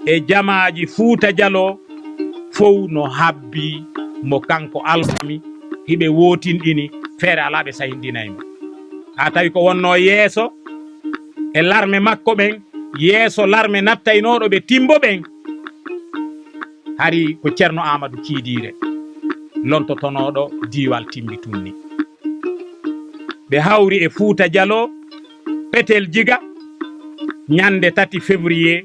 e jamaji Fuuta Jalo fof no habbi mo kanko almami hiɓe wotinɗini feere ala ɓe sahindinaymo ha tawi ko wonno yeeso e larme makko ɓen yeeso larme nattaynoɗo ɓe timbo ɓen hari ko Ceerno Amadou Kidire lontotonoɗo diwal timbi tunni ɓe hawri e Fuuta Jalo petel jiga ñande 3 février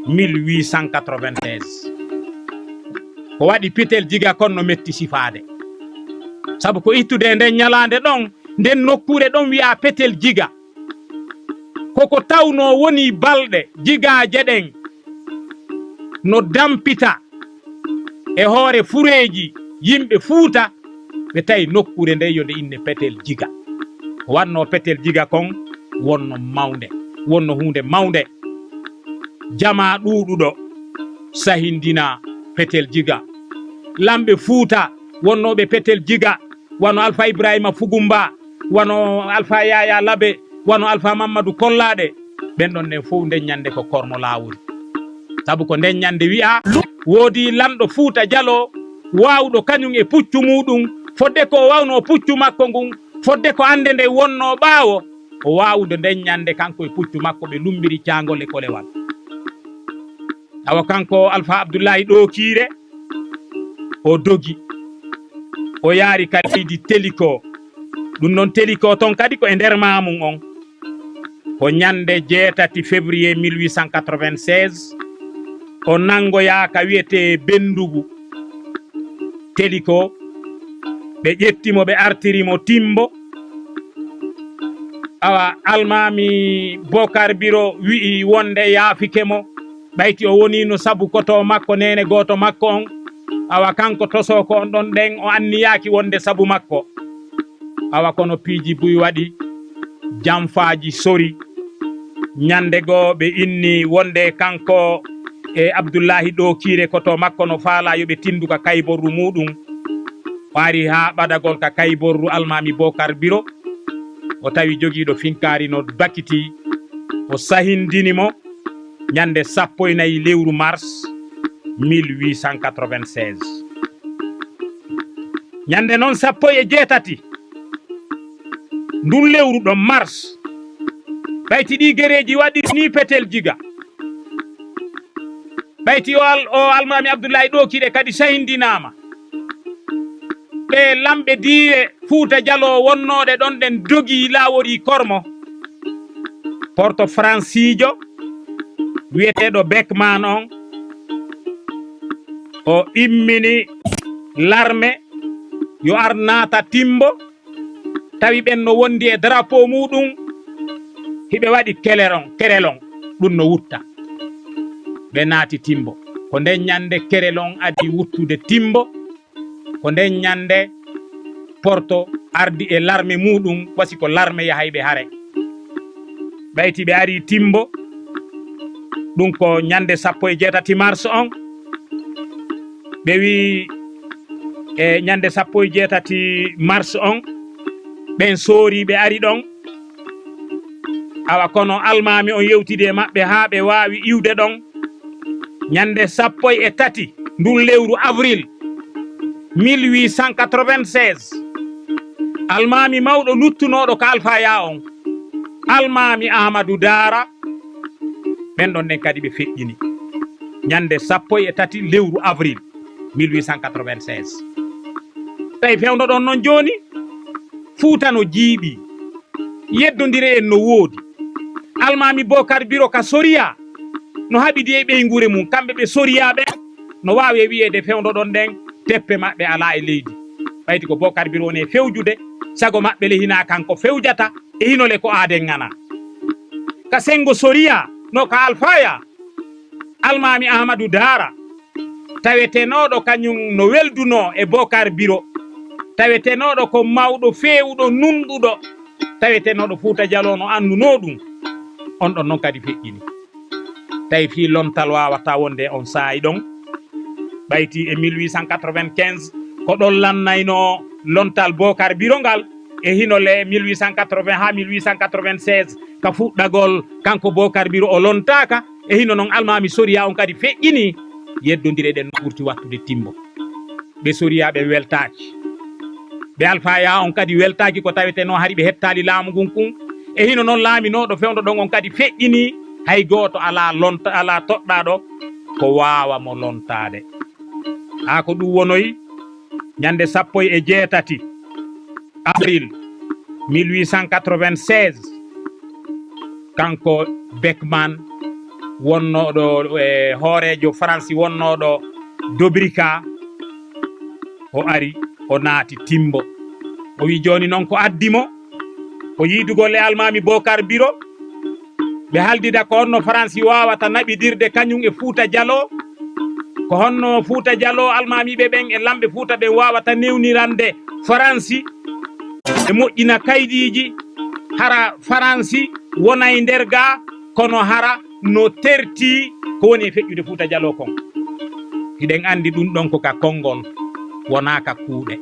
1896 ko waɗi petel jiga kon no metti sifade sabu ko ittude nden ñalande ɗon nden nokkure ɗon wi'a petel jiga koko tawno woni balɗe jigaje ɗen no dampita e hoore fureji yimɓe Fuuta ɓe tawi nokkure nde yo nde inne petel jiga wanno petel jiga kon wonno mawde wonno hunde mawde jama ɗuɗuɗo sahindina petel jiga lamɓe Fuuta wonnoɓe petel jiga wano Alpha Ibrahima Fugumba wano Alpha Yaya Labe wano Alpha Mamadou Kollaɗe ɓen ɗon nden fof nden ñande ko korno lawol sabu ko nden ñande wi'a woodi lamɗo Fuuta Jalo wawɗo kañum e puccu muɗum fodde ko wawno puccu makko ngun fodde ko ande nde wonno ɓaawo o wawde nden ñande kanko e puccu makko ɓe lumbiri cagol e kolewal awa kanko Alpha Abdoullahi Ɗokire o dogi o yaari kadi leydi Téliko ɗum noon Téliko ton kadi ko e nder mamum on ko ñande 8 février 1896 o nangoya ka wiyete Bendugu Téliko ɓe ƴettimo ɓe artirimo timbo awa almami Bokar Biro wi'i wonde yaafikemo ɓayti o wonino sabu koto makko nene goto makko on awa kanko toso ko on ɗon ɗen o anniyaki wonde sabu makko awa kono piiji buy waɗi jamfaji sori ñande goo ɓe inni wonde kanko e Abdoullahi Ɗokire koto makko no faala yoɓe tinduka kayborru muɗum o ari ha ɓadagol ka kayborru almami Bokar Biro o tawi jogiiɗo finkari no bakiti o sahindinimo ñande 14 lewru mars 1896 ñande noon 17 ndun lewru ɗo mars ɓayti ɗi gereji waɗi ni petel jiga ɓayti o almami Abdoullahi Ɗokire kadi sahindinama ɓe lamɓe diire Fuuta Jalo wonnoɗe ɗon ɗen dogi lawori kormo porto francijo wiyeteɗo Beckman on o immini larme yo ar naata timbo tawi ɓen no wondi e drapeau muɗum hiɓe waɗi kerelon ɗum no wutta ɓe naati Timbo ko nden ñande kerelon adi wuttude Timbo ko nden ñande Porto ardi e larme muɗum wasi ko larme yahayɓe hare ɓayti ɓe ari Timbo ɗum ko ñande 17 mars on ɓe wi e ñande 17 mars on ɓen soori ɓe ari ɗon awa kono almami on yewtidi e maɓɓe ha ɓe wawi iwde ɗon ñande 13 ndun lewru avril 1896 almami mawɗo nuttunoɗo ko Alpha Ya on almami Amadou Dara ɓen ɗon nden kadi ɓe feƴƴini ñande 13 lewru avril 1896 tawi fewno ɗon noon joni Fouta no jiiɓi yeddodire en no woodi almami Bocar Biro ka soriya no haɓidi e ɓeygure mum kamɓe ɓe soriyaɓe no wawi wiyede fewdo ɗon nden teppe maɓɓe ala e leydi ɓayti ko Bocar Biro woni e fewjude sago maɓɓe le hina kanko fewjata e hinole ko aaden ngana ka sengo soriya no ka Alpha Ya almami Amadou Dara tawetenoɗo kañum no welduno e Bocar Biro tawetenoɗo ko mawɗo fewuɗo nunɗuɗo tawetenoɗo Fouta Diallo no anduno ɗum on ɗon noon kadi feƴƴini tawi fi lontal wawata wonde on saayi ɗon ɓayti e 1895 ko ɗon lannayno lontal Bocar Biro ngal e hinole 1880 ha 1896 ka fuɗɗagol kanko Bocar Biro o lontaka e hino noon almami soriya on kadi feƴƴini yeddodire ɗen no ɓurti wattude Timbo ɓe soriya ɓe weltaki ɓe Alpha Ya on kadi weltaki ko taweteno hari ɓe hettali laamu ngun kun e hino noon laaminoɗo fewdo ɗon on kadi feƴƴini hay goto ala toɗɗaɗo ko wawa mo lontade ha ko ɗum wonoyi ñande 18 avril 1896 kanko Beckman wonnoɗo e hoorejo France wonnoɗo Dobrika o ari o naati Timbo o wi joni noon ko addimo ko yidugol e almami Bocar Biro ɓe haldida ko honno France wawata naɓidirde kañum e Fouta Diallo ko honno Fouta Diallo almamiɓe ɓen e lamɓe Fouta ɓen wawata newnirande France e moƴƴina kaydiji hara France wonay nder ga kono hara no terti ko woni e feƴƴude Fouta Diallo kon hiɗen andi ɗum ɗon ko ka konngol wona ka kuuɗe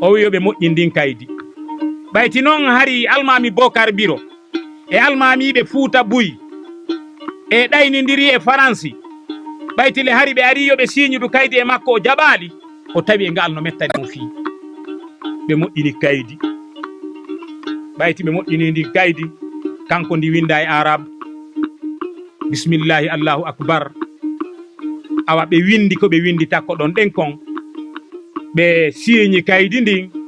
o wi yoɓe moƴƴindin kaydi ɓayti noon hari almami Bocar Biro e almamiɓe Fouta Bouy e ɗaynidiri e France ɓaytile hari ɓe ari yoɓe signudu kaydi e makko o jaɓali o tawi e ngal no mettani mo fii ɓe moƴƴini kaydi ɓayti ɓe moƴƴini ndi kaydi kanko ndi winda e arabe bismillahi allahu akbar awa ɓe windi ko ɓe windi takko ɗon ɗen kon ɓe signi kaydi ndin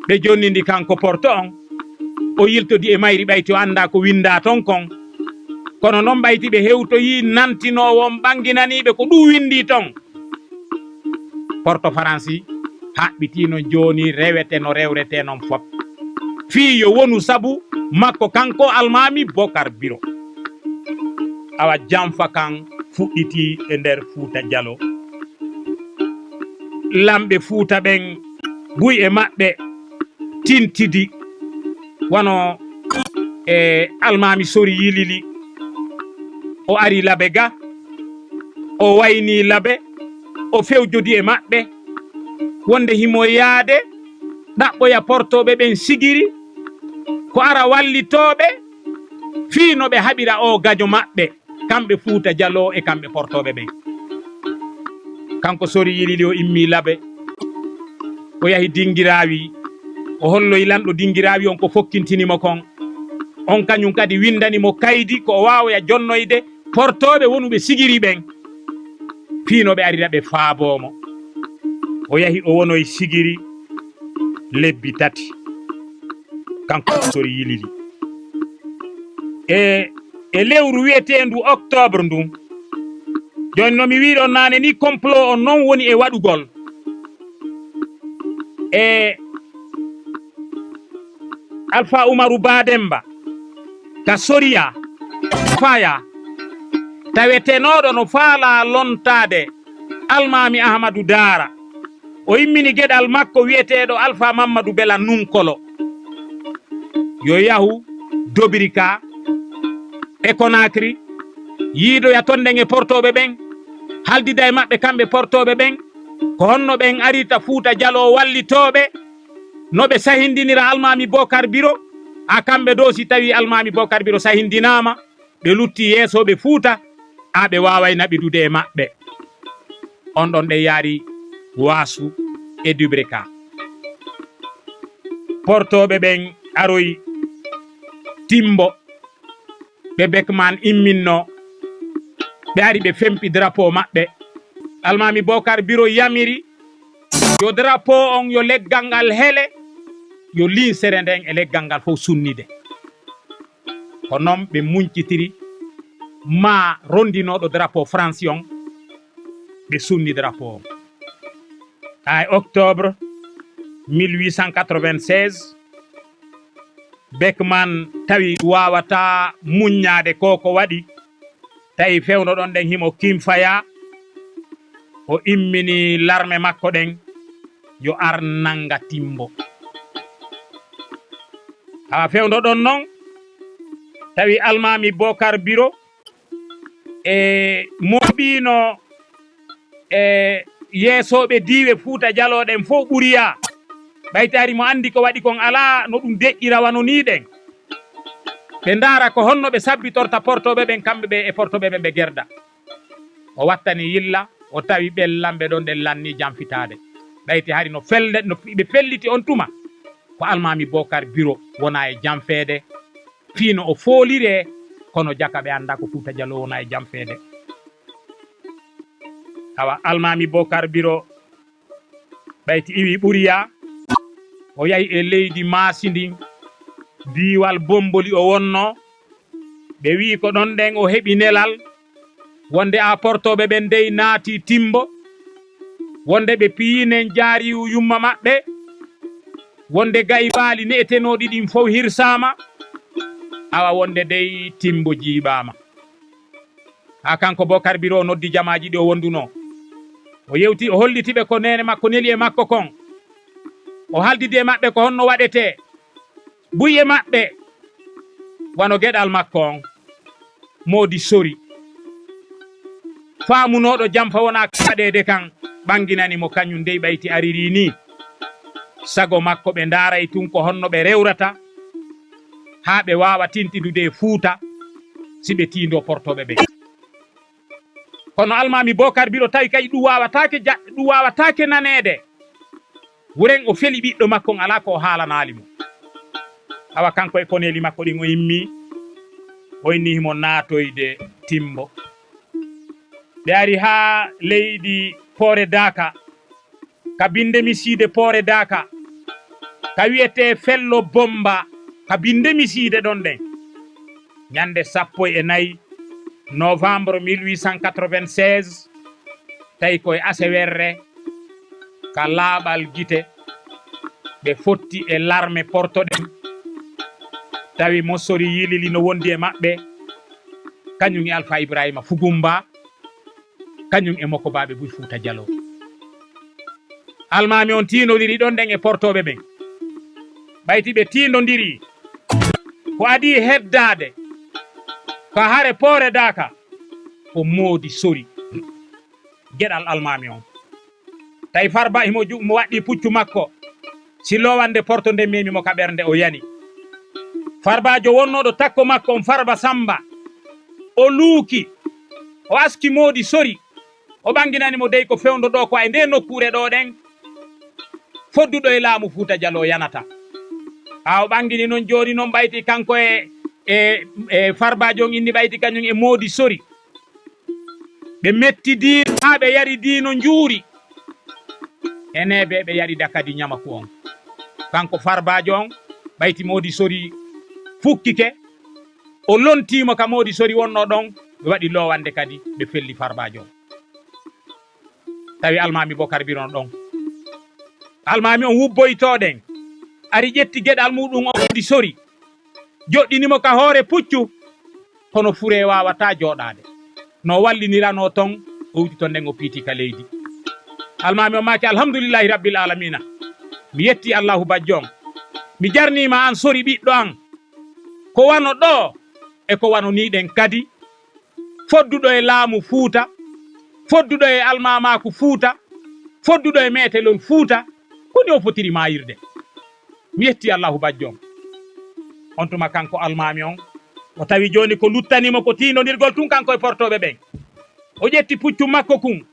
ɓe jonnidi kanko Porto on o yiltodi e mayri ɓayti o anda ko winda ton kon kono noon ɓayti ɓe hewtoyi nantinowon ɓanginaniɓe ko ɗum windi ton Porto France haɓɓitino joni rewete no rewrete non fop fii yo wonu sabu makko kanko almami Bocar Biro awa janfa kan fuɗɗiti e nder Fouta Diallo lamɓe Fouta ɓen Bouy e maɓɓe tintidi wono e almami sori yilili o ari labe ga o wayni labe o fewjodi e maɓɓe wonde himo yaade ɗaɓɓoya portoɓe ɓen sigiri ko ara wallitoɓe fii no ɓe haɓira o gajo maɓɓe kamɓe Fouta Diallo e kamɓe portoɓe ɓen kanko sori yilili o immi labe o yahi dingirawi o holloyi lanɗo dingirawi on ko fokkintinimo kon on kañum kadi windanimo kaydi ko o wawoya jonnoyde portoɓe wonuɓe sigiri ɓen fiinoɓe arira ɓe faabomo o yahi o wonoye sigiri lebbi 3 kanko sori yilili e lewru wiyetendu octobre ndun joni no mi wiɗon nane ni complot on noon woni e waɗugol e Alpha Oumarou Bademba ka soriya faya tawetenoɗo no faala lontade almami ahmadou dara o immini gueɗal makko wiyeteɗo alpha mamadou bela nunkolo yo yahu Dobrika e Conakry yiidoya tonden e portoɓe ɓen haldida e maɓɓe kamɓe portoɓe ɓen ko honno ɓen arita Fouta Dialo wallitoɓe noɓe sahindinira almami Bocar Biro ha kamɓe dow si tawi almami Bocar Biro sahindinama ɓe lutti yeesoɓe Fouta ha ɓe waway naɓidude e maɓɓe on ɗon ɗe yaari Wasu e Dobrika portoɓe ɓen aroyi timbo ɓe Beckman imminno ɓe ari ɓe fempi drapeau maɓɓe almami Bocar Biro yamiri yo drapeau on yo leggal ngal hele yo linsere nden e leggal ngal fof sunnide ko noon ɓe muñcitiri ma rondinoɗo drapeau France on ɓe sunni drapeau on ay octobre 1896 Beckman tawi wawata muññade ko waɗi tawi fewno ɗon ɗen himo kimfaya o immini l'armée makko ɗen yo ar nanga timbo ha fewno ɗon noon tawi almami Bocar Biro e moɓino e yeesoɓe diiwe Fouta Dialo ɗen fof ɓuriya ɓaytari mo andi ko waɗi kon ala no ɗum deƴƴira wano ni ɗen ɓe ndaara ko honno ɓe sabbitorta portoɓe ɓen kamɓe ɓe e portoɓe ɓen ɓe gerda o wattani yilla o tawi ɓellamɓe ɗon ɗen lanni jamfitade ɓayti hari no felde no ɓe felliti on tuma ko almami Bocar Biro wona e jamfede fiino o foolire kono jaka ɓe anda ko Fouta Dialo wona e jamfede awa almami Bocar Biro ɓayti iwi ɓuriya o yahi e leydi Maasi ndin diwal Bomboli o wonno ɓe wi ko ɗon ɗen o heɓi nelal wonde a portoɓe ɓen dey naati timbo wonde ɓe piyinen jaari yumma maɓɓe wonde gaybali ne'etenoɗi ɗin fof hirsama awa wonde dey timbo jiiɓama ha kanko Bocar Biro noddi jamaji ɗi o wonduno o yewti o hollitiɓe ko nene makko neli e makko kon o haldidi e maɓɓe ko honno waɗete buye maɓɓe wano gueɗal makko on modi sori faamunoɗo jamfa wona kaɗede kan ɓanginani mo kañum dey ɓayti ariri ni sago makko ɓe ndaray tun ko honno ɓe rewrata ha ɓe wawa tintidude e Fouta si ɓe tindo portoɓe ɓe kono almami Bocar Biro tawi kay ɗum wawatake nanede wuren o feli ɓiɗɗo makko ala ko haalanali mo awa kanko e koneli makko ɗin o immi o inni himo naatoyde timbo ɓe ari ha leydi Poore Daka ka binde miside Poore Daka ka wiyete Fello Bomba ka binde miside ɗon ɗen ñande 14 novembre 1896 tawi koye Asewerre ka laaɓal gite ɓe fotti e l'armée portoɗen tawi Mossori Yilili no wondi e maɓɓe kañum e Alpha Ibrahima Fugumba kañum e makko baɓe ɓuy Fouta Dialo almami on tinodiri ɗon ɗen e portoɓe ɓen ɓayti ɓe tindodiri ko adi heddade ko hare Poore Daka ko Modi Sori gueɗal almami on tawi Farba himo mo waɗɗi puccu makko si lowande porto nde memimo ka ɓernde o yani Farbajo wonnoɗo takko makko on Farba Samba o luuki o aski Modi Sori o ɓanginanimo dey ko fewndo ɗo ko ay nde nokkure ɗo ɗen fodduɗo e laamu Fouta Dialo yanata ha o ɓangini noon joni noon ɓayti kanko e Farbajo on inni ɓayti kañum e Modi Sori ɓe metti diino ha ɓe yari diino juuri ene ɓe yari dakadi ñamaku on kanko Farbajo on ɓayti Modi Sori fukkike o lontimo ka Modi Sori wonno ɗon ɓe waɗi lowande kadi ɓe felli Farbajo on tawi almami Bocar Biro ɗon almami on wubboytoɗen ari ƴetti gueɗal muɗum o Modi Sori joɗɗinimo ka hoore puccu kono fure wawata joɗade no wallinirano ton o wuti ton nden o piiti ka leydi almami o maki alhamdulillahi rabbil alamina mi yetti allahu bajjo on mi jarnima an sori ɓiɗɗo an ko wano ɗo e ko wano niɗen kadi fodduɗo e laamu Fuuta fodduɗo e almamaku Fuuta fodduɗo e metelol Fuuta koni o fotiri mayirde mi yetti allahu bajjo on tuma kanko almami on o tawi joni ko luttanimo ko tinodirgol tun kanko e portoɓe ɓen o ƴetti puccu makko kun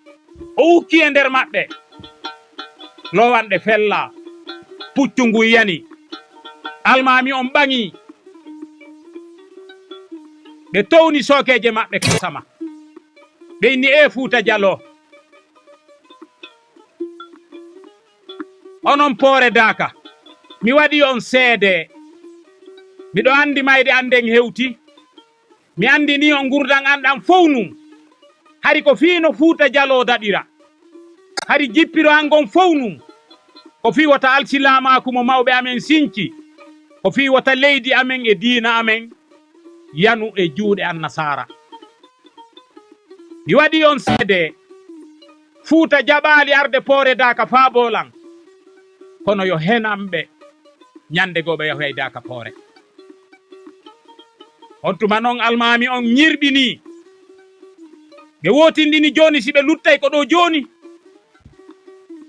o ukki e nder maɓɓe lowanɗe fella puccu ngu yani almami on ɓaŋi ɓe towni sokeje maɓɓe kasama ɓe inni e Fuuta Jallo onon poore Daaka mi waɗi on seede miɗo andi mayde anden hewti mi andi ni on gurdan anɗan fownu hari ko fiino Fuuta Jallo daɗira hari jippiro angon fownu ko fi wata alsilamaku mo mawɓe amen sinci ko fi wata leydi amen e diina amen yanu e juuɗe annasara mi waɗi on seede Fuuta jaɓali arde poore Daaka faabolan kono yo henamɓe ñande go ɓe yahoy Daaka poore on tuma noon almami on ñirɓini ɓe wotindini joni si ɓe luttay ko ɗo joni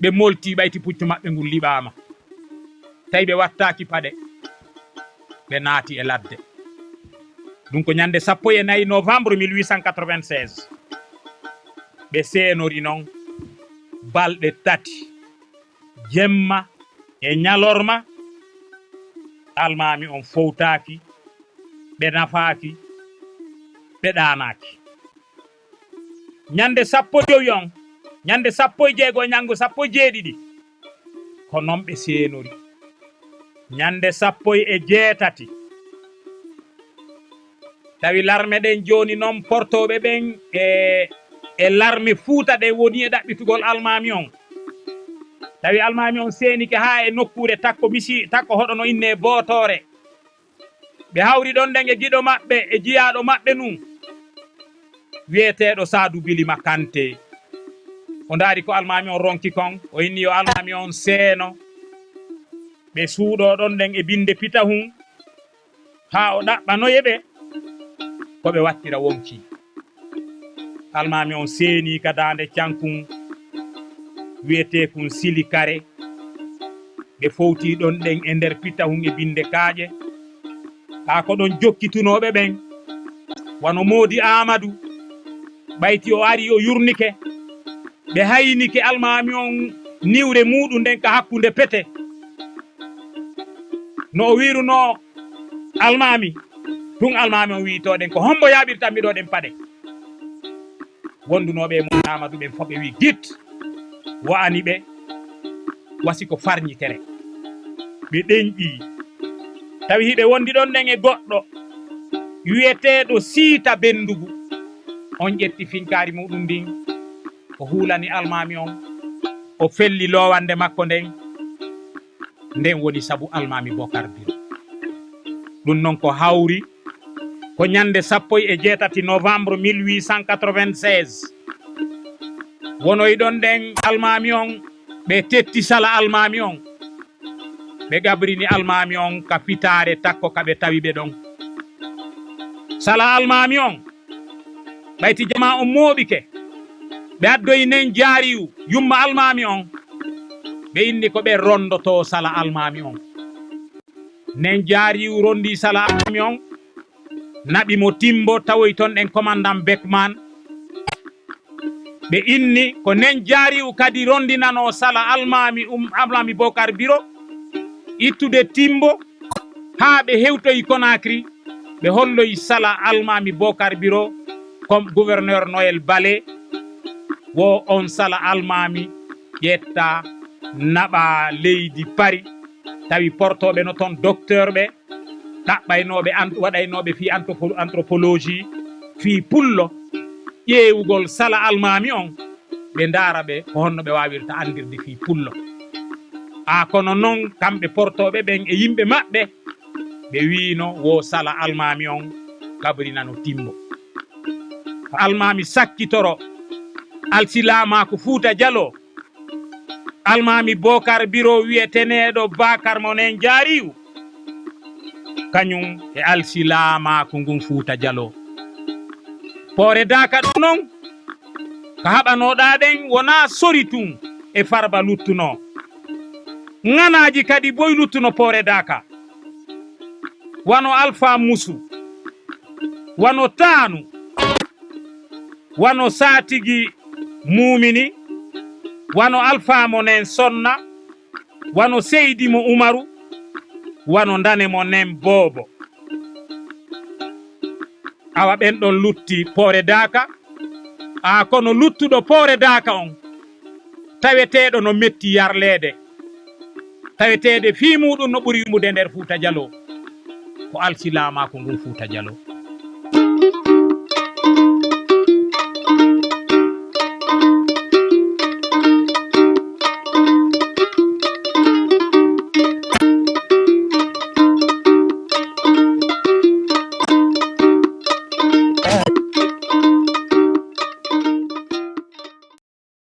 ɓe molti ɓayti puccu maɓɓe ngol liɓama tawi ɓe wattaki paɗe ɓe naati e ladde ɗum ko ñande 14 novembre 1896 ɓe seenori noon balɗe tati jemma e ñalorma almami on fowtaki ɓe nafaaki ɓe ɗaanaaki ñande 15 on ñande 16 ñango 17 ko noon ɓe seenori ñande 18 tawi larme ɗen joni noon portoɓe ɓen e larme Fuuta ɗe woni e ɗaɓɓitugol almami on tawi almami on seenike ha e nokkure takko misi takko hoɗo no inne Bootore ɓe hawri ɗon ɗen e giɗo maɓɓe e jiyaɗo maɓɓe nun wiyeteɗo Sadou Bilima Kanté o ndaari ko almami on ronki kon o inni yo almami on seeno ɓe suuɗo ɗon ɗen e binde pitahum ha o ɗaɓɓanoye ɓe ko ɓe wattira wonki almami on seeni ka dande cankun wiyete kun Silikare ɓe fowti ɗon ɗen e nder pitahum e binde kaaƴe ha ko ɗon jokkitunoɓe ɓen wano Modi Amadou ɓayti o ari o yurnike ɓe haynike almami on niwre muɗum nden ka hakkunde pete no o wiruno almami tun almami on wiitoɗen ko hombo yaɓirtan miɗoɗen paɗe wondunoɓe e Modi Amadou ɓen fof ɓe wi git wa'ani ɓe wasi ko farñitere ɓe ɗenƴi tawi hiɓe wondi ɗon nden e goɗɗo wiyeteɗo Siita Bendugu on ƴetti finkari muɗum ndin o huulani almami on o felli lowande makko nden woni sabu almami Bocar Biro ɗum noon ko hawri ko ñande 18 novembre 1896 wonoy ɗon ɗen almami on ɓe tetti sala almami on ɓe gabrini almami on ka fitare takko kaɓe tawi ɓe ɗon sala almami on ɓayti jama on mooɓike ɓe addoyi nen jaariyu yumma almami on ɓe inni ko ɓe rondoto sala almami on nen jaariyu rondi sala almami on naɓimo Timbo tawoy ton ɗen commandant Beckman ɓe inni ko nen jaariyu kadi rondinano sala almami Bocar Biro ittude Timbo ha ɓe hewtoyi Conakry ɓe holloyi sala almami Bocar Biro comme gouverneur Noël Ballé wo on sala almami ƴetta naɓa leydi Paris tawi portoɓe no toon docteur ɓe ɗaɓɓaynoɓe waɗaynoɓe fi anthropologie fi pullo ƴeewugol sala almami on ɓe ndaara ɓe ko honno ɓe wawirta andirde fi pullo kono noon kamɓe portoɓe ɓen e yimɓe maɓɓe ɓe wino wo sala almami on kabarinano timbo almami sakkitoro alsilamako Fouta Diallo almami Bokar Biro wiyeteneɗo Bakar monen jaariyu kañum e alsilamako ngun Fouta Diallo Poore Daka ɗum noon ko haɓanoɗa ɗen wona sori tun e Farba luttuno ŋanaji kadi boy luttuno Poore Daka wano Alpha Musu wano Tanu wano Satigi Mumini wano Alpha monen Sonna wano Seydi mo Umaru wano Ndane monen Bobo awa ɓen ɗon lutti Poore Daka kono luttuɗo Poore Daka on taweteɗo no metti yarlede tawetede fi muɗum no ɓuri yumude nder Fouta Diallo ko alsilamako ngun Fouta Diallo